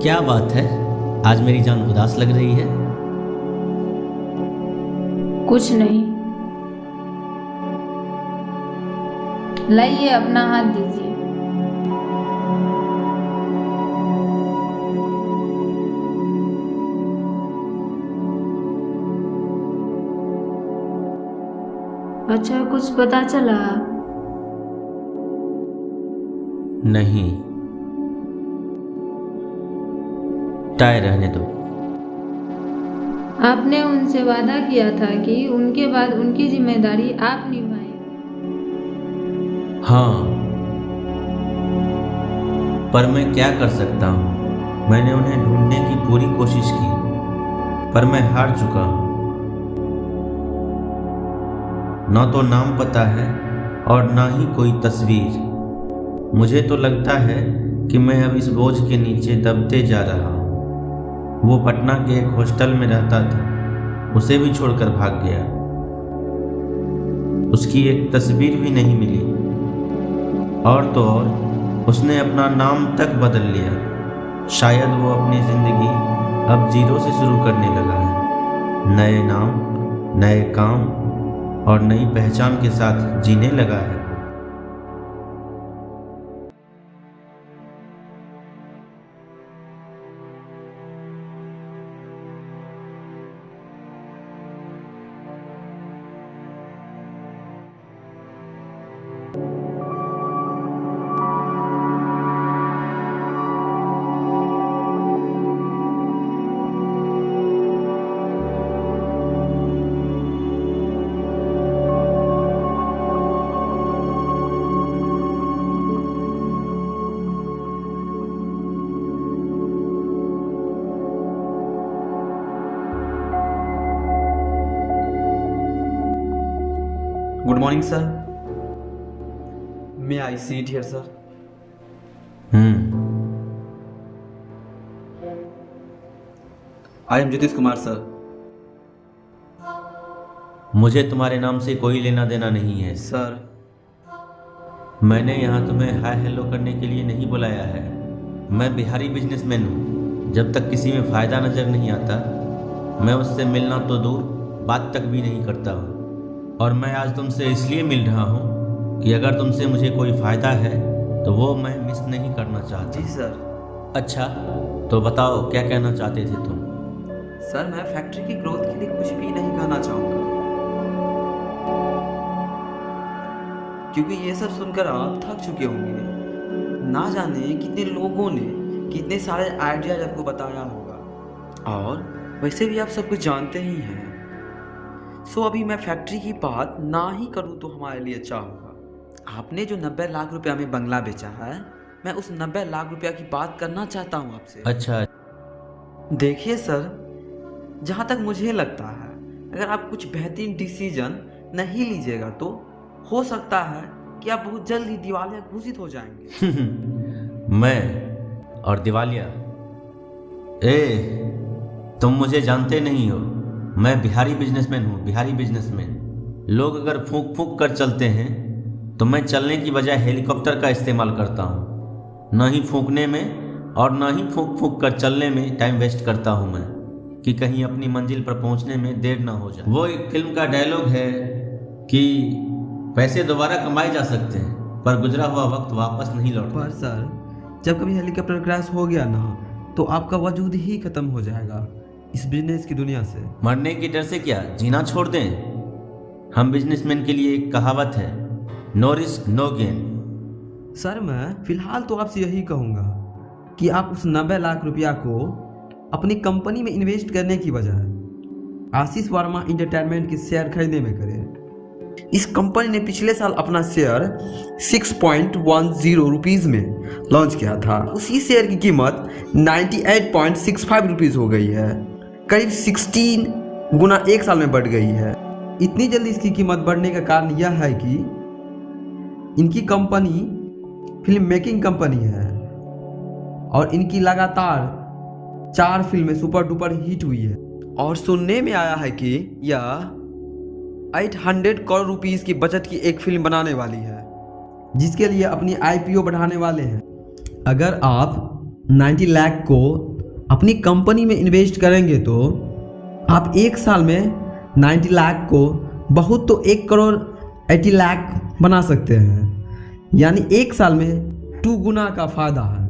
क्या बात है, आज मेरी जान उदास लग रही है। कुछ नहीं। लाइए अपना हाथ दीजिए। अच्छा, कुछ पता चला? नहीं, टाई रहने दो। आपने उनसे वादा किया था कि उनके बाद उनकी जिम्मेदारी आप निभाएं। हाँ, पर मैं क्या कर सकता हूँ। मैंने उन्हें ढूंढने की पूरी कोशिश की, पर मैं हार चुका हूँ। ना तो नाम पता है और ना ही कोई तस्वीर। मुझे तो लगता है कि मैं अब इस बोझ के नीचे दबते जा रहा हूँ। वो पटना के एक हॉस्टल में रहता था, उसे भी छोड़कर भाग गया। उसकी एक तस्वीर भी नहीं मिली, और तो और उसने अपना नाम तक बदल लिया। शायद वो अपनी जिंदगी अब जीरो से शुरू करने लगा है, नए नाम, नए काम और नई पहचान के साथ जीने लगा है। Good morning, sir. May I sit here, sir? I am Jyotish Kumar, sir. मुझे तुम्हारे नाम से कोई लेना देना नहीं है। Sir, मैंने यहाँ तुम्हें हाय हेलो करने के लिए नहीं बुलाया है। मैं बिहारी बिजनेसमैन हूँ। जब तक किसी में फ़ायदा नज़र नहीं आता, मैं उससे मिलना तो दूर, बात तक भी नहीं करता हूँ। और मैं आज तुमसे इसलिए मिल रहा हूँ कि अगर तुमसे मुझे कोई फ़ायदा है तो वो मैं मिस नहीं करना चाहता। जी सर। अच्छा, तो बताओ क्या कहना चाहते थे तुम? सर, मैं फैक्ट्री की ग्रोथ के लिए कुछ भी नहीं कहना चाहूँगा, क्योंकि ये सब सुनकर आप थक चुके होंगे। ना जाने कितने लोगों ने कितने सारे आइडियाज आपको बताया होगा, और वैसे भी आप सब कुछ जानते ही हैं। सो अभी मैं फैक्ट्री की बात ना ही करूँ तो हमारे लिए अच्छा होगा। आपने जो 90 लाख रुपया में बंगला बेचा है, मैं उस 90 लाख रुपया की बात करना चाहता हूँ आपसे। अच्छा, देखिए सर, जहाँ तक मुझे लगता है, अगर आप कुछ बेहतरीन डिसीजन नहीं लीजिएगा तो हो सकता है कि आप बहुत जल्द ही दिवालिया घोषित हो जाएंगे। मैं और दिवालिया? तुम मुझे जानते नहीं हो। मैं बिहारी बिजनेसमैन हूँ, बिहारी बिजनेसमैन। लोग अगर फूंक फूंक कर चलते हैं तो मैं चलने की बजाय हेलीकॉप्टर का इस्तेमाल करता हूँ। न ही फूंकने में और न ही फूंक फूंक कर चलने में टाइम वेस्ट करता हूँ मैं, कि कहीं अपनी मंजिल पर पहुँचने में देर ना हो जाए। वो एक फिल्म का डायलॉग है कि पैसे दोबारा कमाए जा सकते हैं, पर गुजरा हुआ वक्त वापस नहीं लौटता। पर सर, जब कभी हेलीकॉप्टर क्रैश हो गया ना, तो आपका वजूद ही खत्म हो जाएगा इस बिजनेस की दुनिया से। मरने के डर से क्या जीना छोड़ दें? हम बिजनेसमैन के लिए एक कहावत है, no risk no gain. Sir, मैं फिलहाल तो आपसे यही कहूँगा कि आप उस 90 लाख रुपया को अपनी कंपनी में इन्वेस्ट करने की बजाय आशीष वर्मा इंटरटेनमेंट के शेयर खरीदने में करें। इस कंपनी ने पिछले साल अपना शेयर 6.10 रुपीज़ में लॉन्च किया था। उसी शेयर की कीमत 98.65 रुपीज़ हो गई है, करीब 16 गुना एक साल में बढ़ गई है। इतनी जल्दी इसकी कीमत बढ़ने का कारण यह है कि इनकी कंपनी फिल्म मेकिंग कंपनी है, और इनकी लगातार 4 फिल्में सुपर डुपर हिट हुई है। और सुनने में आया है कि यह 800 करोड़ रुपीस की बजट की एक फिल्म बनाने वाली है, जिसके लिए अपनी IPO बढ़ाने वाले हैं। अगर आप 90 लाख को अपनी कंपनी में इन्वेस्ट करेंगे तो आप एक साल में 90 लाख को बहुत तो 1 करोड़ 80 लाख बना सकते हैं, यानी एक साल में 2 गुना का फायदा है।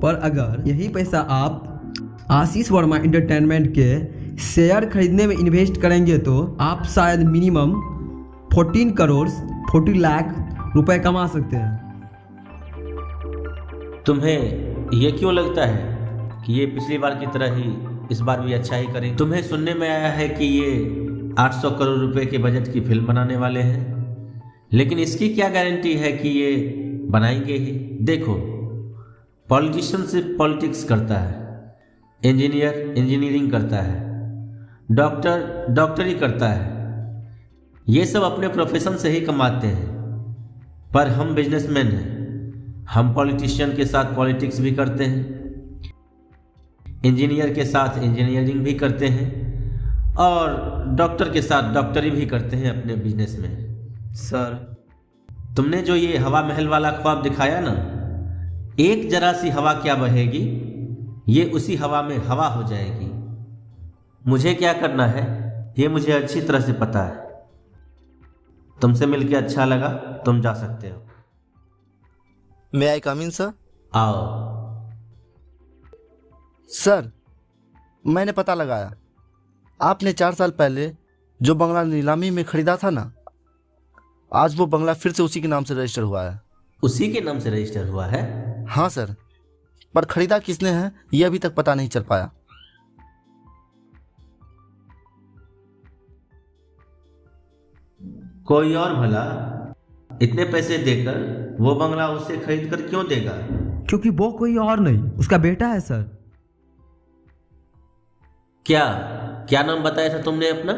पर अगर यही पैसा आप आशीष वर्मा एंटरटेनमेंट के शेयर खरीदने में इन्वेस्ट करेंगे तो आप शायद मिनिमम 14 करोड़ 40 लाख रुपए कमा सकते हैं। तुम्हें ये क्यों लगता है कि ये पिछली बार की तरह ही इस बार भी अच्छा ही करेंगे? तुम्हें सुनने में आया है कि ये 800 करोड़ रुपए के बजट की फिल्म बनाने वाले हैं, लेकिन इसकी क्या गारंटी है कि ये बनाएंगे ही? देखो, पॉलिटिशियन सिर्फ पॉलिटिक्स करता है, इंजीनियर इंजीनियरिंग करता है, डॉक्टर डॉक्टरी करता है, ये सब अपने प्रोफेशन से ही कमाते हैं। पर हम बिजनेसमैन हैं, हम पॉलिटिशियन के साथ पॉलिटिक्स भी करते हैं, इंजीनियर के साथ इंजीनियरिंग भी करते हैं और डॉक्टर के साथ डॉक्टरी भी करते हैं अपने बिजनेस में। सर, तुमने जो ये हवा महल वाला ख्वाब दिखाया ना, एक जरा सी हवा क्या बहेगी, ये उसी हवा में हवा हो जाएगी। मुझे क्या करना है ये मुझे अच्छी तरह से पता है। तुमसे मिलकर अच्छा लगा, तुम जा सकते हो। मे आई कम इन सर? आओ। सर, मैंने पता लगाया, आपने 4 साल पहले जो बंगला नीलामी में खरीदा था ना, आज वो बंगला फिर से उसी के नाम से रजिस्टर हुआ है। उसी के नाम से रजिस्टर हुआ है? हाँ सर, पर खरीदा किसने है ये अभी तक पता नहीं चल पाया। कोई और भला इतने पैसे देकर वो बंगला उसे खरीद कर क्यों देगा? क्योंकि वो कोई और नहीं, उसका बेटा है सर। क्या क्या नाम बताया था तुमने अपना?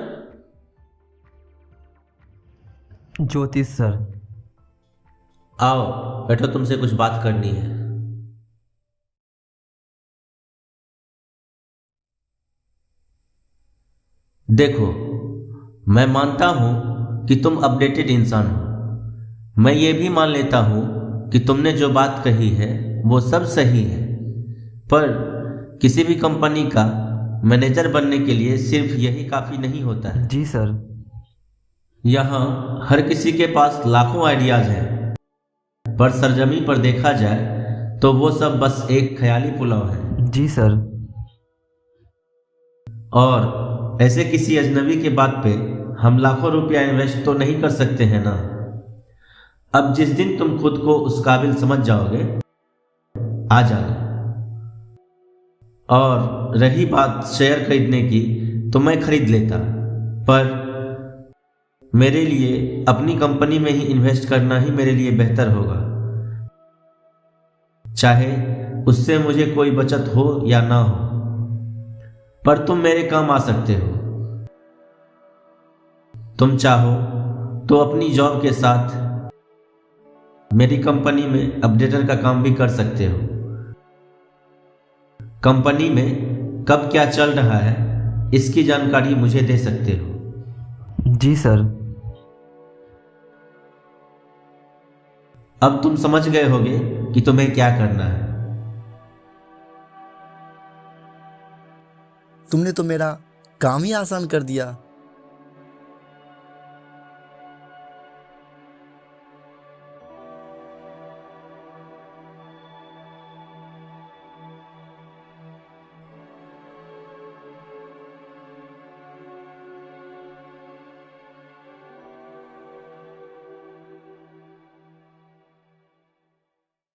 ज्योतिष सर। आओ बैठो, तुमसे कुछ बात करनी है। देखो, मैं मानता हूं कि तुम अपडेटेड इंसान हो। मैं ये भी मान लेता हूं कि तुमने जो बात कही है वो सब सही है, पर किसी भी कंपनी का मैनेजर बनने के लिए सिर्फ यही काफ़ी नहीं होता है। जी सर। यहाँ हर किसी के पास लाखों आइडियाज़ हैं, पर सरजमी पर देखा जाए तो वो सब बस एक ख्याली पुलाव है। जी सर। और ऐसे किसी अजनबी के बात पे हम लाखों रुपया इन्वेस्ट तो नहीं कर सकते हैं ना। अब जिस दिन तुम खुद को उस काबिल समझ जाओगे, आ जाना। और रही बात शेयर खरीदने की, तो मैं खरीद लेता, पर मेरे लिए अपनी कंपनी में ही इन्वेस्ट करना ही मेरे लिए बेहतर होगा, चाहे उससे मुझे कोई बचत हो या ना हो। पर तुम मेरे काम आ सकते हो। तुम चाहो तो अपनी जॉब के साथ मेरी कंपनी में अपडेटर का काम भी कर सकते हो। कंपनी में कब क्या चल रहा है इसकी जानकारी मुझे दे सकते हो। जी सर। अब तुम समझ गए होगे कि तुम्हें क्या करना है। तुमने तो मेरा काम ही आसान कर दिया।